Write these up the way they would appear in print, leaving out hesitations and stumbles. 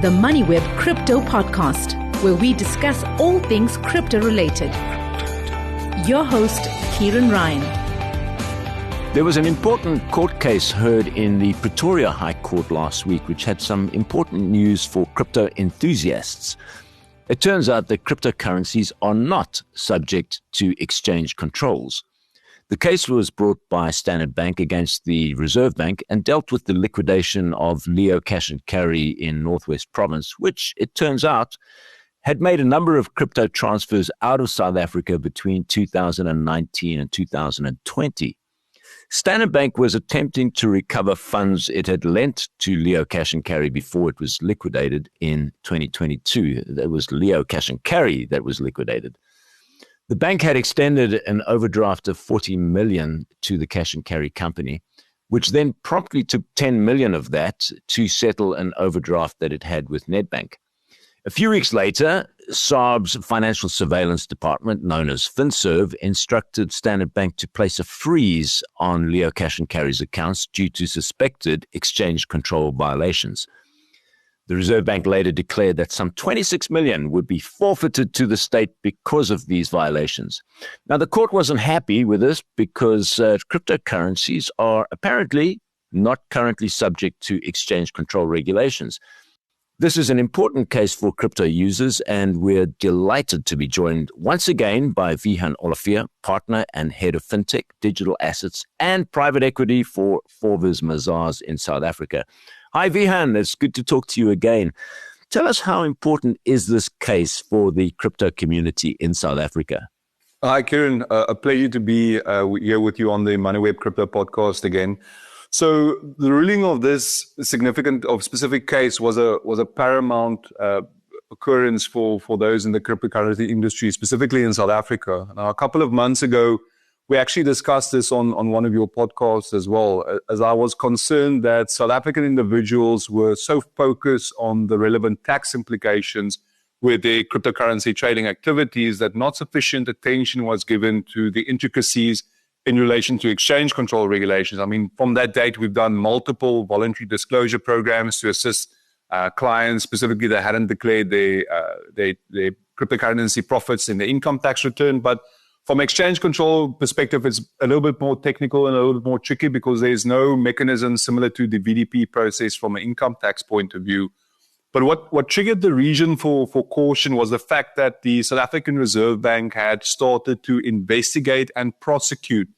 the Moneyweb Crypto Podcast, where we discuss all things crypto related. Your host, Kieran Ryan. There was an important court case heard in the Pretoria High Court last week, which had some important news for crypto enthusiasts. It turns out that cryptocurrencies are not subject to exchange controls. The case was brought by Standard Bank against the Reserve Bank and dealt with the liquidation of Leo Cash and Carry in Northwest Province, which, it turns out, had made a number of crypto transfers out of South Africa between 2019 and 2020. Standard Bank was attempting to recover funds it had lent to Leo Cash and Carry before it was liquidated in 2022. That was Leo Cash and Carry that was liquidated. The bank had extended an overdraft of 40 million to the Cash and Carry company, which then promptly took 10 million of that to settle an overdraft that it had with Nedbank. A few weeks later, SARB's Financial Surveillance Department, known as FinServ, instructed Standard Bank to place a freeze on Leo Cash and Carry's accounts due to suspected exchange control violations. The Reserve Bank later declared that some 26 million would be forfeited to the state because of these violations. Now, the court wasn't happy with this because cryptocurrencies are apparently not currently subject to exchange control regulations. This is an important case for crypto users, and we're delighted to be joined once again by Vihan Olafia, partner and head of fintech, digital assets, and private equity for Forbes Mazars in South Africa. Hi, Vihan. It's good to talk to you again. Tell us, how important is this case for the crypto community in South Africa? Hi, Kieran. A pleasure to be here with you on the Moneyweb Crypto Podcast again. So the ruling of this specific case was a paramount occurrence for those in the cryptocurrency industry, specifically in South Africa. Now, a couple of months ago, we actually discussed this on one of your podcasts as well, as I was concerned that South African individuals were so focused on the relevant tax implications with their cryptocurrency trading activities that not sufficient attention was given to the intricacies in relation to exchange control regulations. I mean, from that date, we've done multiple voluntary disclosure programs to assist clients, specifically that hadn't declared their cryptocurrency profits in the income tax return. But from exchange control perspective, it's a little bit more technical and a little bit more tricky because there's no mechanism similar to the VDP process from an income tax point of view. But what triggered the reason for caution was the fact that the South African Reserve Bank had started to investigate and prosecute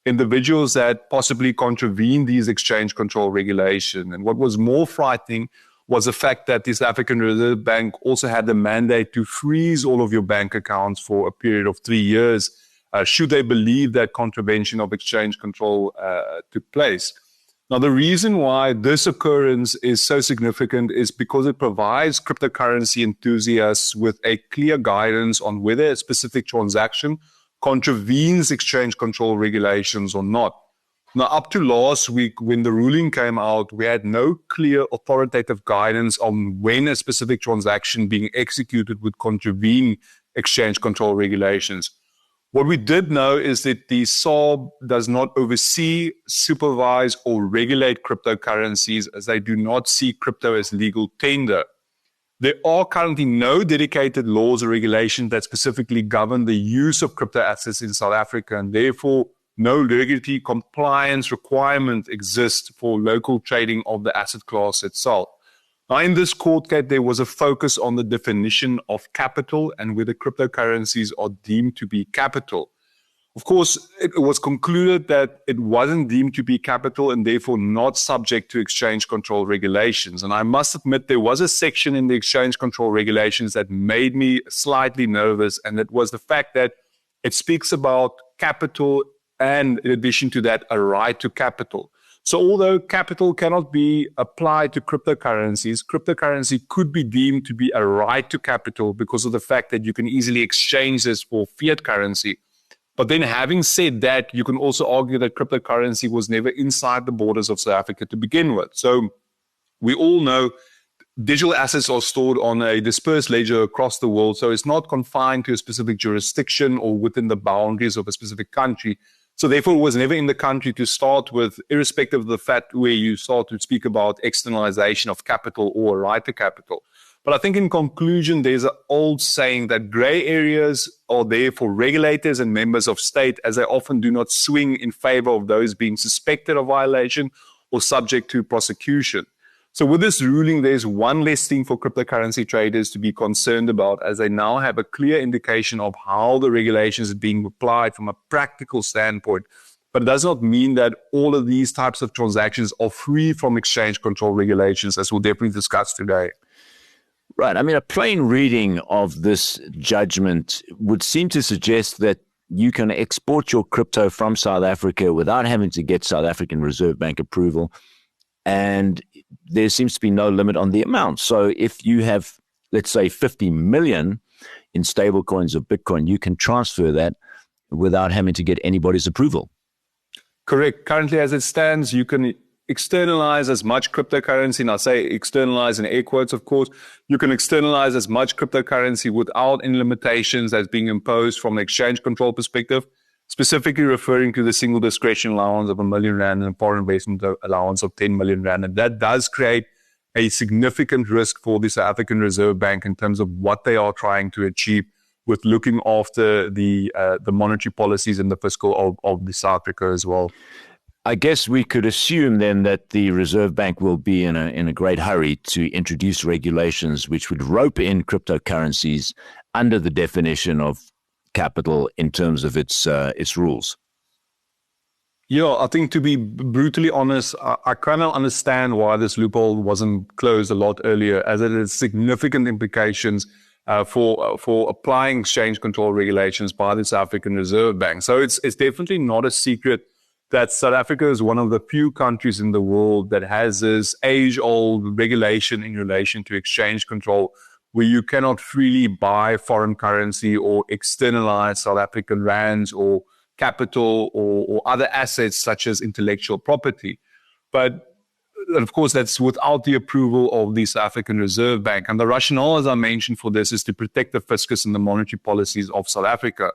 individuals that possibly contravened these exchange control regulations. And what was more frightening was the fact that the South African Reserve Bank also had the mandate to freeze all of your bank accounts for a period of 3 years, should they believe that contravention of exchange control took place. Now, the reason why this occurrence is so significant is because it provides cryptocurrency enthusiasts with a clear guidance on whether a specific transaction contravenes exchange control regulations or not. Now, up to last week, when the ruling came out, we had no clear authoritative guidance on when a specific transaction being executed would contravene exchange control regulations. What we did know is that the SARB does not oversee, supervise, or regulate cryptocurrencies, as they do not see crypto as legal tender. There are currently no dedicated laws or regulations that specifically govern the use of crypto assets in South Africa, and therefore no regulatory compliance requirement exists for local trading of the asset class itself. Now, in this court case, there was a focus on the definition of capital and whether cryptocurrencies are deemed to be capital. Of course, it was concluded that it wasn't deemed to be capital and therefore not subject to exchange control regulations. And I must admit, there was a section in the exchange control regulations that made me slightly nervous, and it was the fact that it speaks about capital and, in addition to that, a right to capital. So although capital cannot be applied to cryptocurrencies, cryptocurrency could be deemed to be a right to capital because of the fact that you can easily exchange this for fiat currency. But then, having said that, you can also argue that cryptocurrency was never inside the borders of South Africa to begin with. So we all know digital assets are stored on a dispersed ledger across the world. So it's not confined to a specific jurisdiction or within the boundaries of a specific country. So therefore, it was never in the country to start with, irrespective of the fact where you start to speak about externalization of capital or right to capital. But I think in conclusion, there's an old saying that gray areas are there for regulators and members of state, as they often do not swing in favor of those being suspected of violation or subject to prosecution. So with this ruling, there's one less thing for cryptocurrency traders to be concerned about, as they now have a clear indication of how the regulations are being applied from a practical standpoint. But it does not mean that all of these types of transactions are free from exchange control regulations, as we'll definitely discuss today. Right. I mean, a plain reading of this judgment would seem to suggest that you can export your crypto from South Africa without having to get South African Reserve Bank approval. And there seems to be no limit on the amount. So if you have, let's say, 50 million in stable coins of Bitcoin, you can transfer that without having to get anybody's approval. Correct. Currently, as it stands, you can externalize as much cryptocurrency, and I say externalize in air quotes, of course. You can externalize as much cryptocurrency without any limitations that's being imposed from an exchange control perspective, specifically referring to the single discretion allowance of R1 million and a foreign investment allowance of 10 million rand. And that does create a significant risk for the South African Reserve Bank in terms of what they are trying to achieve with looking after the monetary policies and the fiscal of the South Africa as well. I guess we could assume then that the Reserve Bank will be in a great hurry to introduce regulations which would rope in cryptocurrencies under the definition of capital in terms of its rules. Yeah, I think to be brutally honest, I kind of understand why this loophole wasn't closed a lot earlier, as it has significant implications for applying exchange control regulations by the South African Reserve Bank. So it's definitely not a secret that South Africa is one of the few countries in the world that has this age-old regulation in relation to exchange control, where you cannot freely buy foreign currency or externalize South African rands or capital or other assets such as intellectual property. But of course, that's without the approval of the South African Reserve Bank. And the rationale, as I mentioned, for this is to protect the fiscus and the monetary policies of South Africa.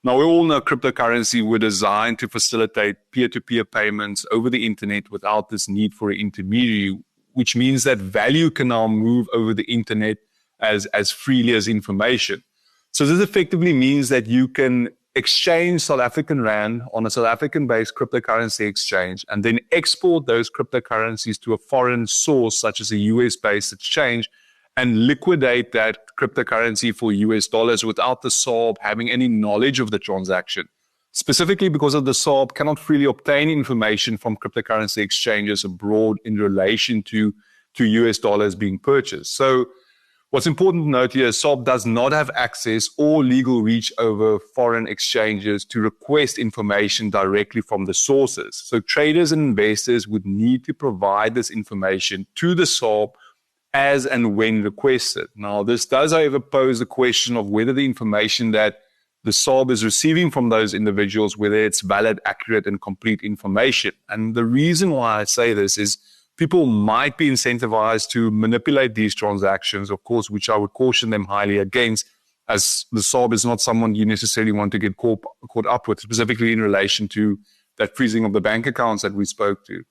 Now, we all know cryptocurrency were designed to facilitate peer-to-peer payments over the internet without this need for an intermediary, which means that value can now move over the internet as freely as information. So this effectively means that you can exchange South African rand on a South African-based cryptocurrency exchange and then export those cryptocurrencies to a foreign source, such as a US-based exchange, and liquidate that cryptocurrency for US dollars without the SARB having any knowledge of the transaction. Specifically because of the SARB cannot freely obtain information from cryptocurrency exchanges abroad in relation to US dollars being purchased. So what's important to note here is SARB does not have access or legal reach over foreign exchanges to request information directly from the sources. So traders and investors would need to provide this information to the SARB as and when requested. Now, this does, however, pose the question of whether the information that the SARB is receiving from those individuals, whether it's valid, accurate, and complete information. And the reason why I say this is people might be incentivized to manipulate these transactions, of course, which I would caution them highly against, as the SARB is not someone you necessarily want to get caught up with, specifically in relation to that freezing of the bank accounts that we spoke to.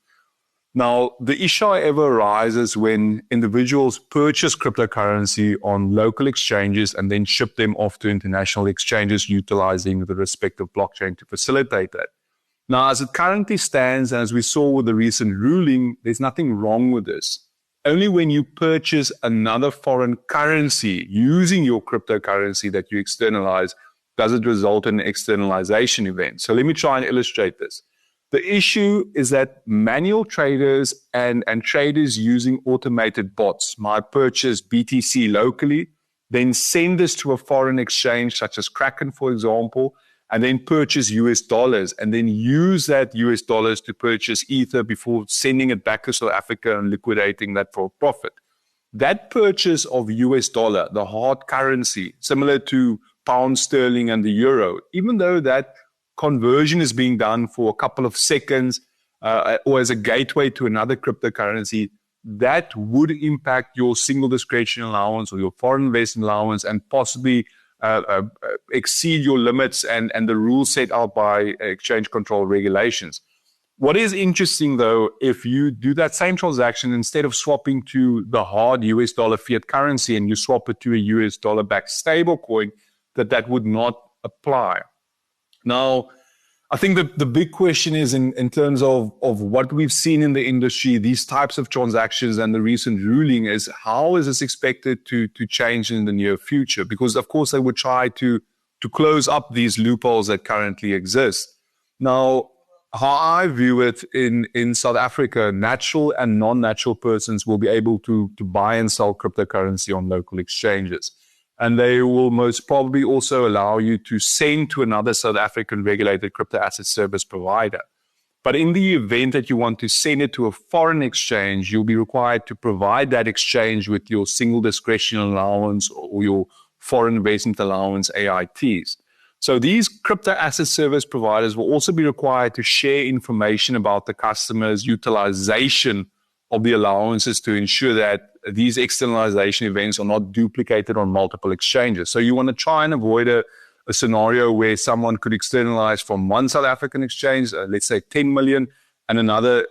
Now, the issue, however, arises when individuals purchase cryptocurrency on local exchanges and then ship them off to international exchanges utilizing the respective blockchain to facilitate that. Now, as it currently stands, and as we saw with the recent ruling, there's nothing wrong with this. Only when you purchase another foreign currency using your cryptocurrency that you externalize does it result in an externalization event. So let me try and illustrate this. The issue is that manual traders and traders using automated bots might purchase BTC locally, then send this to a foreign exchange such as Kraken, for example, and then purchase US dollars and then use that US dollars to purchase Ether before sending it back to South Africa and liquidating that for profit. That purchase of US dollar, the hard currency, similar to pound sterling and the euro, even though that conversion is being done for a couple of seconds or as a gateway to another cryptocurrency, that would impact your single discretion allowance or your foreign investment allowance and possibly exceed your limits and the rules set out by exchange control regulations. What is interesting, though, if you do that same transaction, instead of swapping to the hard US dollar fiat currency and you swap it to a US dollar backed stable coin, that would not apply. Now, I think the big question is in terms of what we've seen in the industry, these types of transactions and the recent ruling is how is this expected to change in the near future? Because, of course, they would try to close up these loopholes that currently exist. Now, how I view it in South Africa, natural and non-natural persons will be able to buy and sell cryptocurrency on local exchanges. And they will most probably also allow you to send to another South African regulated crypto asset service provider. But in the event that you want to send it to a foreign exchange, you'll be required to provide that exchange with your single discretion allowance or your foreign investment allowance AITs. So these crypto asset service providers will also be required to share information about the customer's utilization of the allowances to ensure that these externalization events are not duplicated on multiple exchanges. So you want to try and avoid a scenario where someone could externalize from one South African exchange, let's say 10 million, and another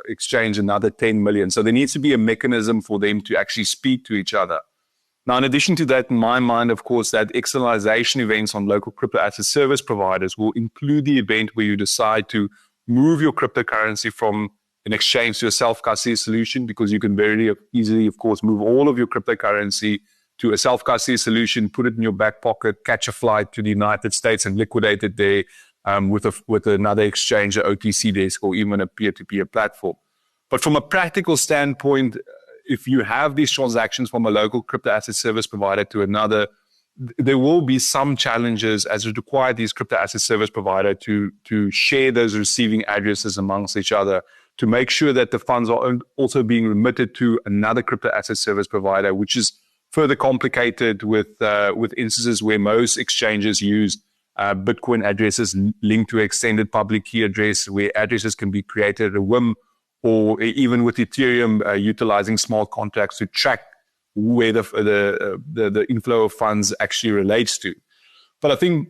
exchange, another 10 million. So there needs to be a mechanism for them to actually speak to each other. Now, in addition to that, in my mind, of course, that externalization events on local crypto asset service providers will include the event where you decide to move your cryptocurrency from an exchange to a self-custody solution, because you can very easily, of course, move all of your cryptocurrency to a self-custody solution, put it in your back pocket, catch a flight to the United States and liquidate it there with another exchange, an OTC desk, or even a peer-to-peer platform. But from a practical standpoint, if you have these transactions from a local crypto asset service provider to another, there will be some challenges as it requires these crypto asset service provider to share those receiving addresses amongst each other to make sure that the funds are also being remitted to another crypto asset service provider, which is further complicated with instances where most exchanges use Bitcoin addresses linked to extended public key address, where addresses can be created at a whim, or even with Ethereum utilizing smart contracts to track where the inflow of funds actually relates to. But I think,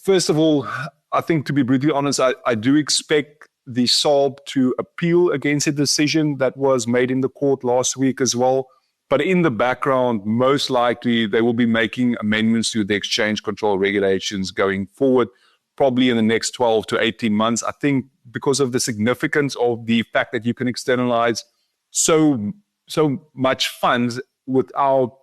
first of all, I think to be brutally honest, I do expect the SARB to appeal against a decision that was made in the court last week as well. But in the background, most likely they will be making amendments to the exchange control regulations going forward, probably in the next 12 to 18 months. I think because of the significance of the fact that you can externalize so much funds without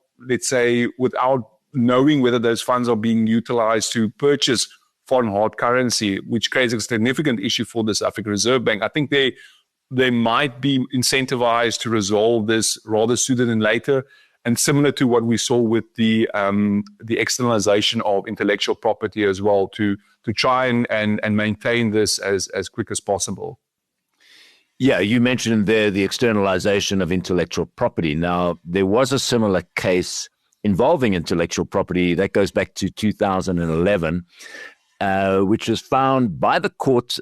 knowing whether those funds are being utilized to purchase foreign hard currency, which creates a significant issue for the South African Reserve Bank. I think they might be incentivized to resolve this rather sooner than later. And similar to what we saw with the externalization of intellectual property as well, to try and maintain this as quick as possible. Yeah, you mentioned there the externalization of intellectual property. Now, there was a similar case involving intellectual property that goes back to 2011, which was found by the court.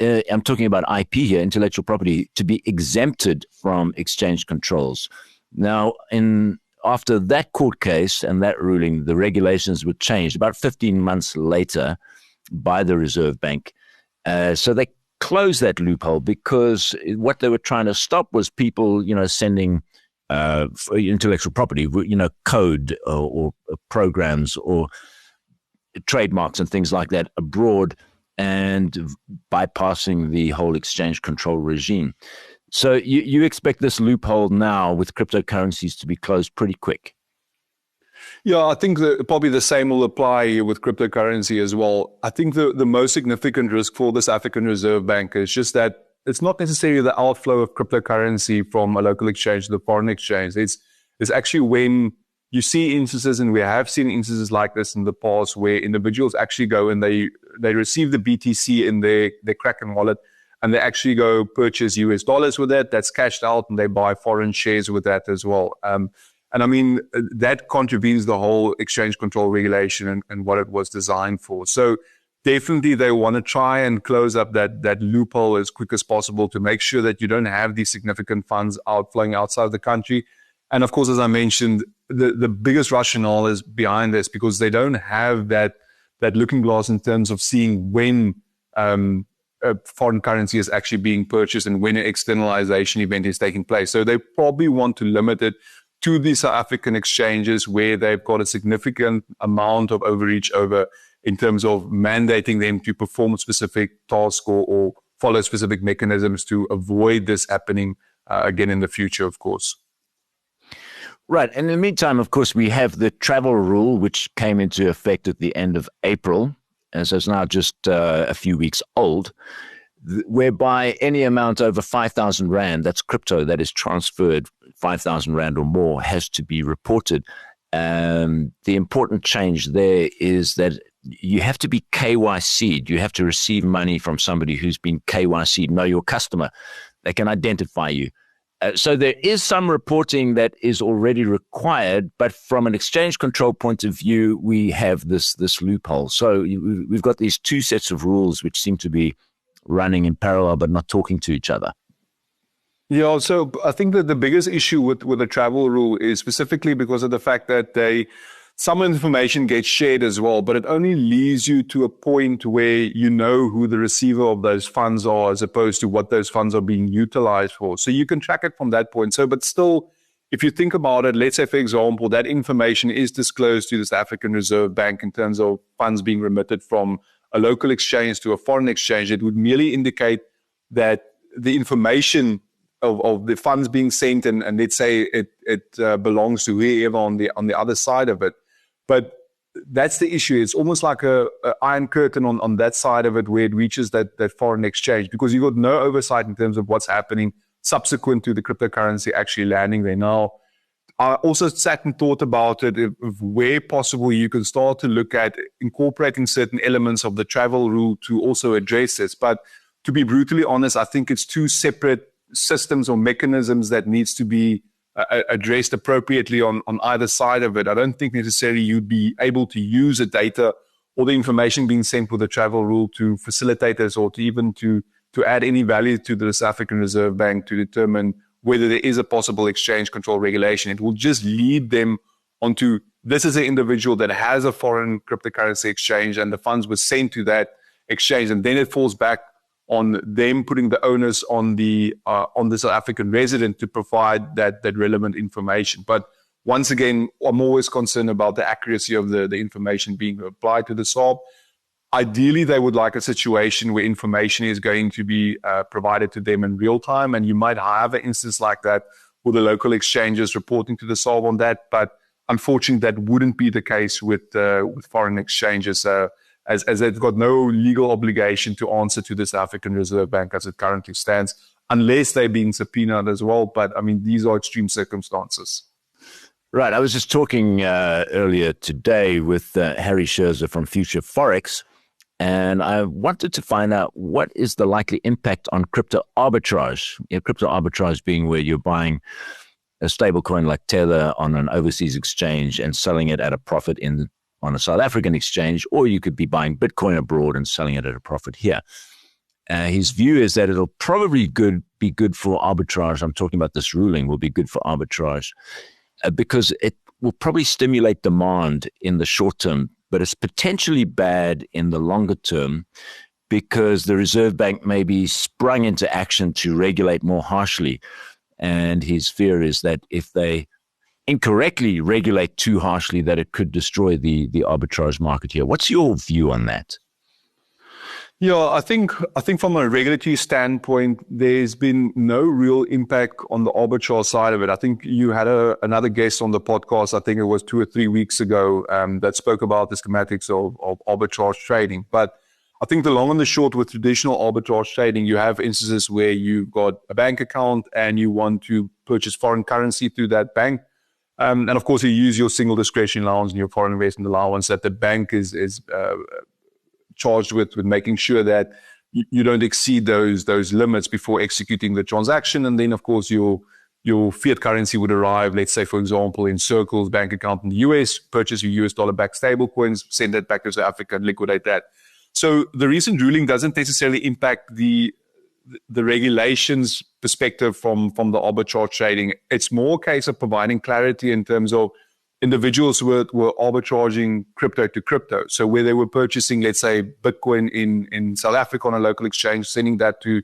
I'm talking about IP here, intellectual property, to be exempted from exchange controls. Now, after that court case and that ruling, the regulations were changed about 15 months later by the Reserve Bank. So they closed that loophole because what they were trying to stop was people, sending intellectual property, code or programs or trademarks and things like that abroad and bypassing the whole exchange control regime. So you expect this loophole now with cryptocurrencies to be closed pretty quick? Yeah, I think probably the same will apply with cryptocurrency as well. I think the most significant risk for this African Reserve Bank is just that it's not necessarily the outflow of cryptocurrency from a local exchange to the foreign exchange. It's actually when you see instances, and we have seen instances like this in the past, where individuals actually go and they receive the BTC in their Kraken wallet, and they actually go purchase US dollars with that. That's cashed out, and they buy foreign shares with that as well. And I mean, that contravenes the whole exchange control regulation and what it was designed for. So definitely they want to try and close up that loophole as quick as possible to make sure that you don't have these significant funds outflowing outside of the country. And of course, as I mentioned, the biggest rationale is behind this because they don't have that looking glass in terms of seeing when foreign currency is actually being purchased and when an externalization event is taking place. So they probably want to limit it to the South African exchanges where they've got a significant amount of overreach over in terms of mandating them to perform specific tasks or follow specific mechanisms to avoid this happening again in the future, of course. Right. And in the meantime, of course, we have the travel rule, which came into effect at the end of April, and so it's now just a few weeks old, whereby any amount over 5,000 Rand, that's crypto, that is transferred 5,000 Rand or more, has to be reported. The important change there is that you have to be KYC'd. You have to receive money from somebody who's been KYC'd, know your customer. They can identify you. So there is some reporting that is already required, but from an exchange control point of view, we have this loophole. So we've got these two sets of rules which seem to be running in parallel but not talking to each other. Yeah, so I think that the biggest issue with the travel rule is specifically because of the fact that some information gets shared as well, but it only leads you to a point where you know who the receiver of those funds are as opposed to what those funds are being utilized for. So you can track it from that point. So, but still, if you think about it, let's say, for example, that information is disclosed to the South African Reserve Bank in terms of funds being remitted from a local exchange to a foreign exchange. It would merely indicate that the information of the funds being sent and let's say it belongs to whoever on the other side of it. But that's the issue. It's almost like a iron curtain on that side of it where it reaches that foreign exchange because you've got no oversight in terms of what's happening subsequent to the cryptocurrency actually landing there. Now, I also sat and thought about it, if where possible you can start to look at incorporating certain elements of the travel rule to also address this. But to be brutally honest, I think it's two separate systems or mechanisms that needs to be addressed appropriately on either side of it. I don't think necessarily you'd be able to use the data or the information being sent with the travel rule to facilitate this or to even to add any value to the South African Reserve Bank to determine whether there is a possible exchange control regulation. It will just lead them onto this is an individual that has a foreign cryptocurrency exchange and the funds were sent to that exchange, and then it falls back on them putting the onus on the South African resident to provide that relevant information. But once again, I'm always concerned about the accuracy of the information being applied to the SARB. Ideally, they would like a situation where information is going to be provided to them in real time, and you might have an instance like that with the local exchanges reporting to the SARB on that. But unfortunately, that wouldn't be the case with foreign exchanges. As they've got no legal obligation to answer to the South African Reserve Bank as it currently stands, unless they're being subpoenaed as well. But I mean, these are extreme circumstances. Right. I was just talking earlier today with Harry Scherzer from Future Forex, and I wanted to find out what is the likely impact on crypto arbitrage. Crypto arbitrage being where you're buying a stable coin like Tether on an overseas exchange and selling it at a profit on a South African exchange, or you could be buying Bitcoin abroad and selling it at a profit here. His view is that it'll probably be good for arbitrage. I'm talking about this ruling will be good for arbitrage because it will probably stimulate demand in the short term, but it's potentially bad in the longer term because the Reserve Bank may be sprung into action to regulate more harshly. And his fear is that if they incorrectly regulate too harshly, that it could destroy the arbitrage market here. What's your view on that? Yeah, I think from a regulatory standpoint, there's been no real impact on the arbitrage side of it. I think you had another guest on the podcast, I think it was 2 or 3 weeks ago, that spoke about the schematics of arbitrage trading. But I think the long and the short with traditional arbitrage trading, you have instances where you've got a bank account and you want to purchase foreign currency through that bank. And of course, you use your single discretionary allowance and your foreign investment allowance that the bank is charged with making sure that you don't exceed those limits before executing the transaction. And then, of course, your fiat currency would arrive, let's say, for example, in Circle's bank account in the US, purchase your US dollar-backed stable coins, send that back to South Africa and liquidate that. So the recent ruling doesn't necessarily impact the regulations perspective from the arbitrage trading. It's more a case of providing clarity in terms of individuals were arbitraging crypto to crypto. So where they were purchasing, let's say, Bitcoin in South Africa on a local exchange, sending that to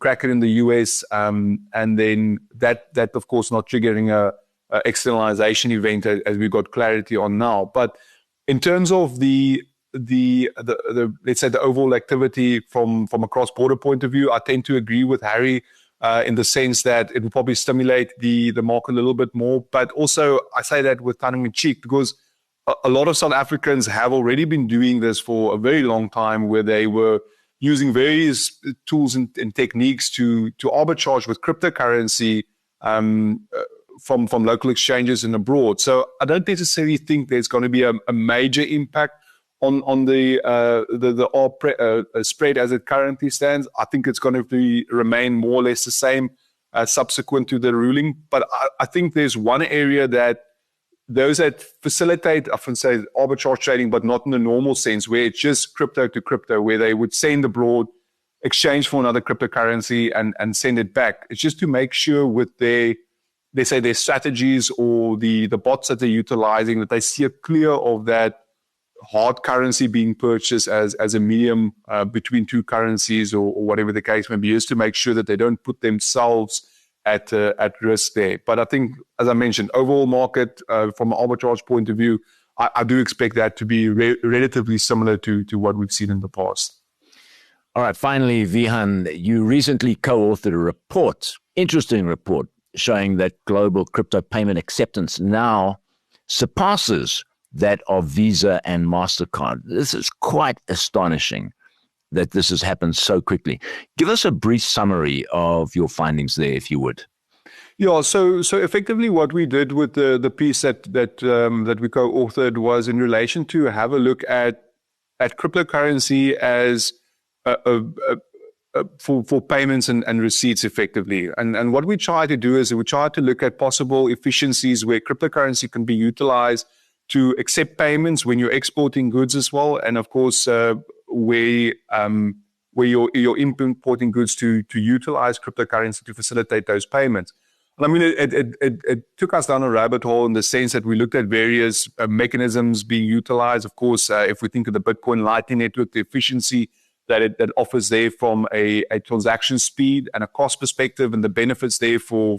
Kraken in the US, and then that of course not triggering a externalization event as we got clarity on now. But in terms of the let's say the overall activity from a cross-border point of view, I tend to agree with Harry in the sense that it will probably stimulate the market a little bit more. But also I say that with tongue in cheek, because a lot of South Africans have already been doing this for a very long time, where they were using various tools and techniques to arbitrage with cryptocurrency from local exchanges and abroad. So I don't necessarily think there's going to be a major impact on the spread as it currently stands. I think it's going to remain more or less the same subsequent to the ruling. But I think there's one area that those that facilitate, I often say arbitrage trading, but not in the normal sense, where it's just crypto to crypto, where they would send abroad, exchange for another cryptocurrency and send it back. It's just to make sure with their strategies or the bots that they're utilizing, that they steer clear of that hard currency being purchased as a medium between two currencies or whatever the case may be, is to make sure that they don't put themselves at risk there. But I think, as I mentioned, overall market from an arbitrage point of view, I do expect that to be relatively similar to what we've seen in the past. All right, finally, Vihan, you recently co-authored a report, interesting report, showing that global crypto payment acceptance now surpasses that of Visa and MasterCard. This is quite astonishing that this has happened so quickly. Give us a brief summary of your findings there, if you would. Yeah, so effectively what we did with the piece that we co-authored was in relation to have a look at cryptocurrency as for payments and receipts effectively. And what we try to do is we try to look at possible efficiencies where cryptocurrency can be utilized to accept payments when you're exporting goods as well, and of course where you're importing goods to utilize cryptocurrency to facilitate those payments. And I mean, it took us down a rabbit hole in the sense that we looked at various mechanisms being utilized. Of course, if we think of the Bitcoin Lightning Network, the efficiency that offers there from a transaction speed and a cost perspective, and the benefits there for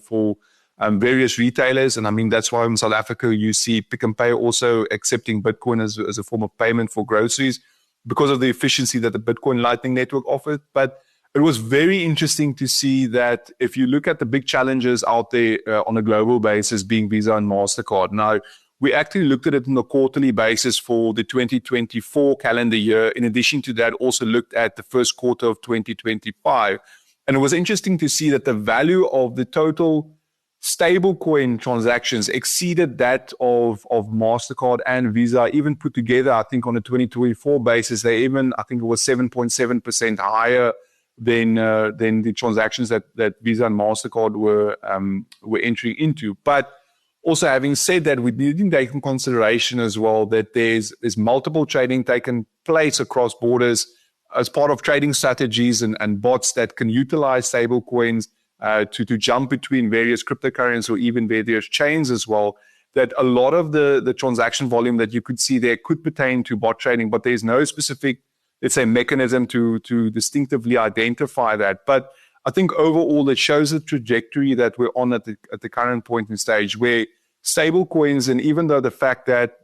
various retailers. And I mean, that's why in South Africa you see Pick n Pay also accepting Bitcoin as a form of payment for groceries, because of the efficiency that the Bitcoin Lightning Network offered. But it was very interesting to see that if you look at the big challenges out there on a global basis, being Visa and MasterCard. Now, we actually looked at it on a quarterly basis for the 2024 calendar year. In addition to that, also looked at the first quarter of 2025. And it was interesting to see that the value of the total stablecoin transactions exceeded that of MasterCard and Visa, even put together. I think on a 2024 basis, I think it was 7.7% higher than the transactions that Visa and MasterCard were entering into. But also, having said that, we didn't take in consideration as well that there's multiple trading taking place across borders as part of trading strategies and bots that can utilize stable coins to jump between various cryptocurrencies or even various chains as well. That a lot of the transaction volume that you could see there could pertain to bot trading, but there's no specific, let's say, mechanism to distinctively identify that. But I think overall it shows the trajectory that we're on at the current point in stage, where stable coins, and even though the fact that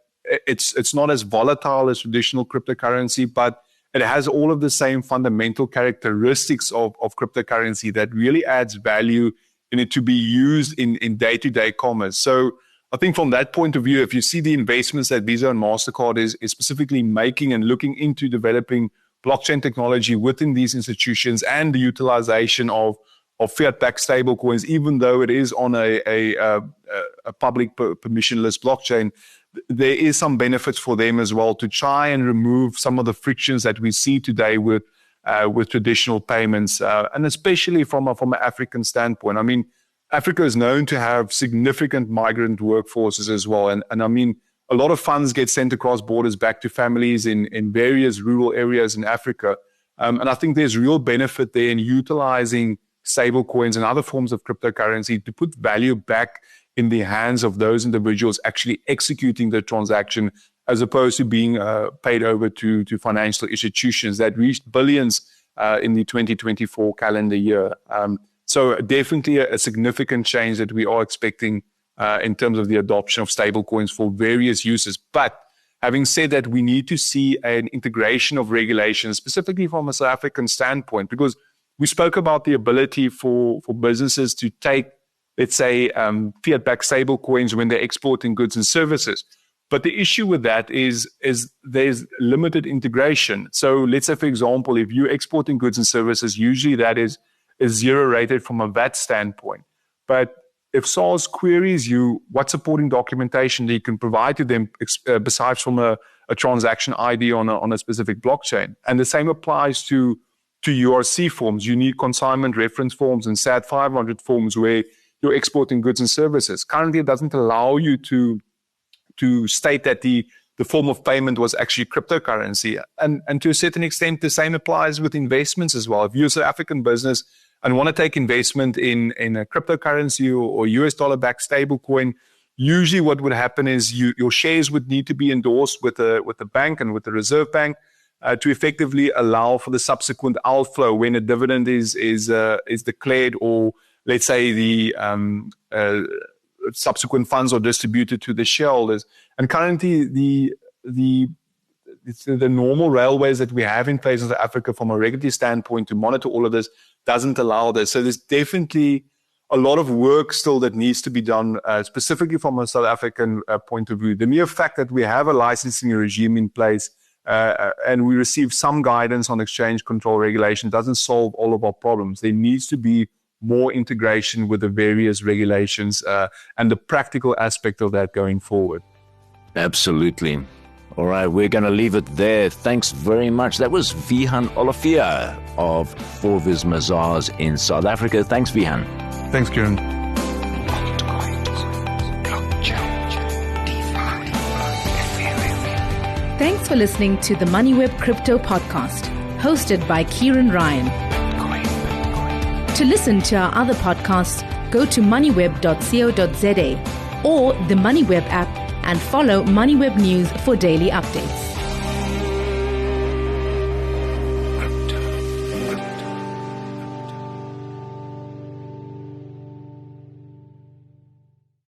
it's not as volatile as traditional cryptocurrency, but it has all of the same fundamental characteristics of cryptocurrency that really adds value in it to be used in day-to-day commerce. So I think from that point of view, if you see the investments that Visa and MasterCard is specifically making and looking into developing blockchain technology within these institutions and the utilization of fiat-backed stablecoins, even though it is on a public permissionless blockchain, there is some benefits for them as well to try and remove some of the frictions that we see today with traditional payments, and especially from an African standpoint. I mean, Africa is known to have significant migrant workforces as well, and I mean, a lot of funds get sent across borders back to families in various rural areas in Africa, and I think there's real benefit there in utilizing stable coins and other forms of cryptocurrency to put value back in the hands of those individuals actually executing the transaction, as opposed to being paid over to financial institutions that reached billions in the 2024 calendar year. So definitely a significant change that we are expecting in terms of the adoption of stablecoins for various uses. But having said that, we need to see an integration of regulations, specifically from a South African standpoint, because we spoke about the ability for businesses to take, let's say, fiat-backed stablecoins when they're exporting goods and services. But the issue with that is there's limited integration. So let's say, for example, if you're exporting goods and services, usually that is zero rated from a VAT standpoint. But if SARS queries you, what supporting documentation that you can provide to them besides from a transaction ID on a specific blockchain? And the same applies to URC forms. You need consignment reference forms and SAT 500 forms where you're exporting goods and services. Currently, it doesn't allow you to state that the form of payment was actually cryptocurrency. And to a certain extent, the same applies with investments as well. If you're a South African business and want to take investment in a cryptocurrency or US dollar-backed stablecoin, usually what would happen is your shares would need to be endorsed with the bank and with the Reserve Bank to effectively allow for the subsequent outflow when a dividend is declared, or let's say the subsequent funds are distributed to the shareholders. And currently, the normal railways that we have in place in South Africa from a regulatory standpoint to monitor all of this doesn't allow this. So there's definitely a lot of work still that needs to be done, specifically from a South African point of view. The mere fact that we have a licensing regime in place and we receive some guidance on exchange control regulation doesn't solve all of our problems. There needs to be more integration with the various regulations and the practical aspect of that going forward. Absolutely. All right, we're going to leave it there. Thanks very much. That was Vihan Olafia of Forvis Mazars in South Africa. Thanks, Vihan. Thanks, Kieran. Thanks for listening to the Moneyweb Crypto Podcast, hosted by Kieran Ryan. To listen to our other podcasts, go to moneyweb.co.za or the Moneyweb app and follow Moneyweb News for daily updates.